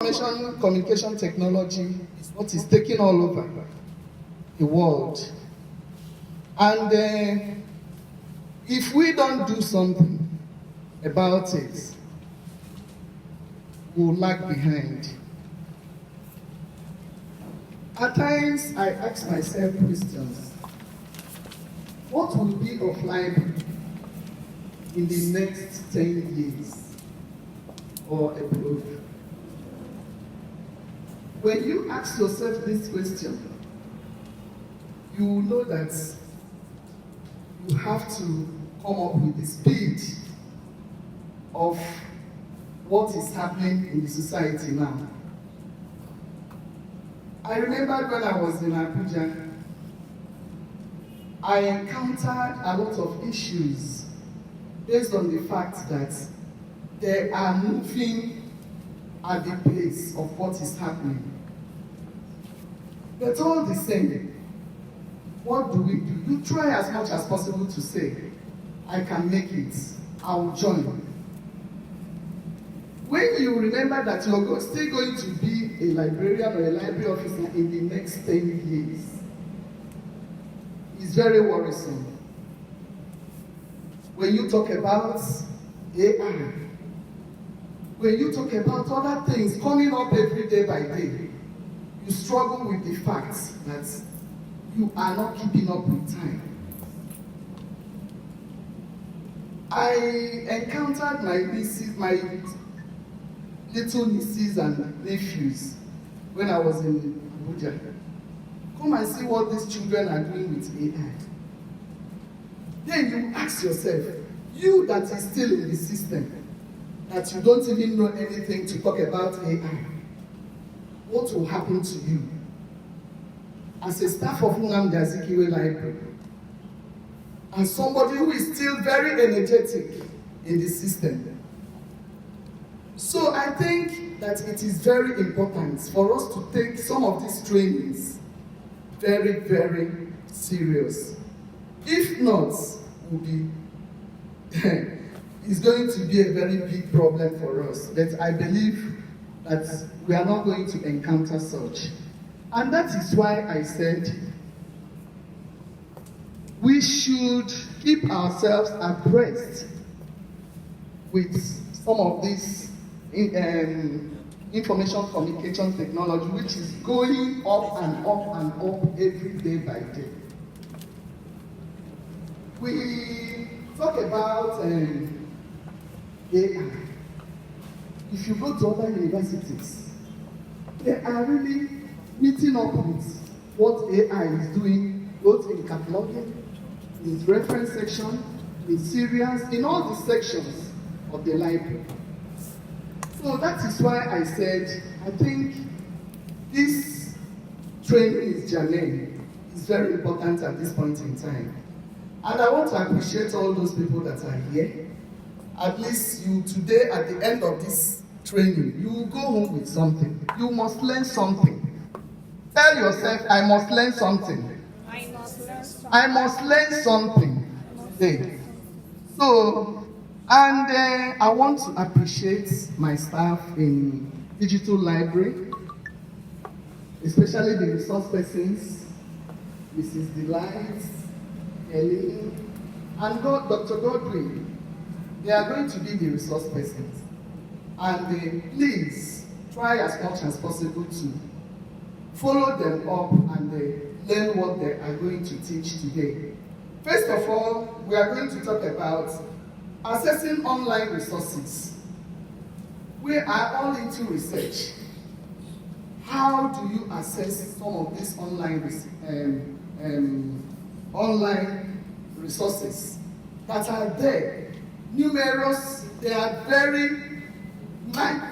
Information communication technology is what is taking all over the world. And if we don't do something about it, we'll lag behind. At times, I ask myself questions. What will be of library in the next 10 years or above? When you ask yourself this question, you will know that you have to come up with the speed of what is happening in the society now. I remember when I was in Abuja, I encountered a lot of issues based on the fact that they are moving at the pace of what is happening. But all the same, what do? You try as much as possible to say, I can make it, I will join. When you remember that you're still going to be a librarian or a library officer in the next 10 years, it's very worrisome. When you talk about AI, when you talk about other things coming up every day by day, you struggle with the fact that you are not keeping up with time. I encountered my nieces, my little nieces and nephews when I was in Abuja. Come and see what these children are doing with AI. Then you ask yourself, you that is still in the system, that you don't even know anything to talk about AI, what will happen to you? As a staff of UNN Library, and somebody who is still very energetic in the system. So I think that it is very important for us to take some of these trainings very, very serious. If not, it's going to be a very big problem for us. But I believe that we are not going to encounter such. And that is why I said we should keep ourselves abreast with some of this information communication technology, which is going up and up and up every day by day. We talk about AI. If you go to other universities, they are really meeting up with what AI is doing, both in cataloging, in reference section, in serials, in all the sections of the library. So that is why I said, I think this training is germane. It's very important at this point in time. And I want to appreciate all those people that are here. At least you today, at the end of this training, you will go home with something. You must learn something. Tell yourself, I must learn something. I must learn something. I must learn something today. So, and I want to appreciate my staff in Digital Library, especially the resource persons, Mrs. Delight, Ellie, and Dr. Godwin. They are going to be the resource persons. And please try as much as possible to follow them up and learn what they are going to teach today. First of all, we are going to talk about assessing online resources. We are all into research. How do you assess some of these online resources that are there? Numerous, they are very,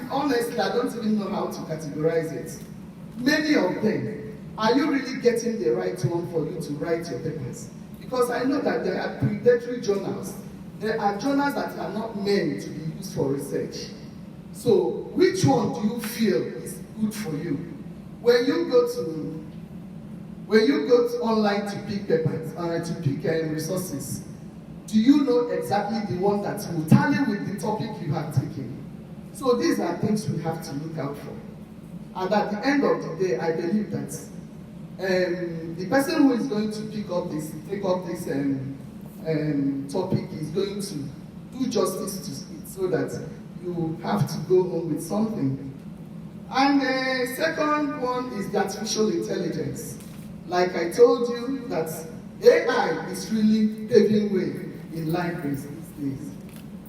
honestly, I don't even know how to categorize it. Many of them, are you really getting the right one for you to write your papers? Because I know that there are predatory journals. There are journals that are not meant to be used for research. So, which one do you feel is good for you? When you go to online to pick papers, to pick resources, do you know exactly the one that will tally with the topic you have taken? So these are things we have to look out for. And at the end of the day, I believe that the person who is going to take up this topic is going to do justice to it, so that you have to go home with something. And the second one is the artificial intelligence. Like I told you, that AI is really paving way in libraries these days.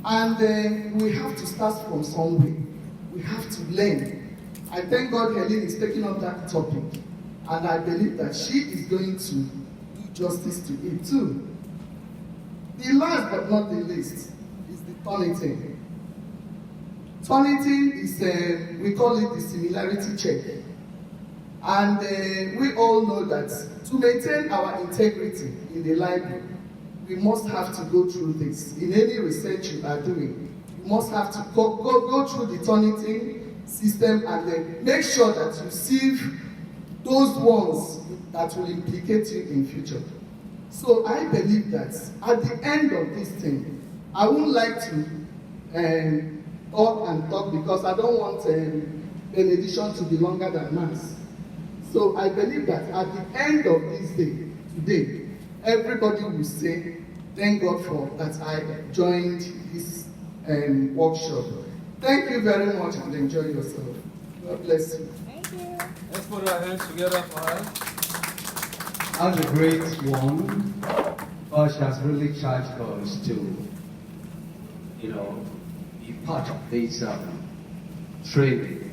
And we have to start from somewhere. We have to learn. I thank God Helen is taking up that topic. And I believe that she is going to do justice to it too. The last but not the least is the Turnitin. Turnitin is, we call it the similarity check. And we all know that to maintain our integrity in the library, we must have to go through this. In any research you are doing, you must have to go through the Turnitin system and then make sure that you sieve those ones that will implicate you in future. So I believe that at the end of this thing, I wouldn't like to talk because I don't want benediction to be longer than mass. So I believe that at the end of this day, today, everybody will say, thank God for that I joined this workshop. Thank you very much and enjoy yourself. God bless you. Thank you. Let's put our hands together for her. That's a great one. God has really charged us to, be part of this training.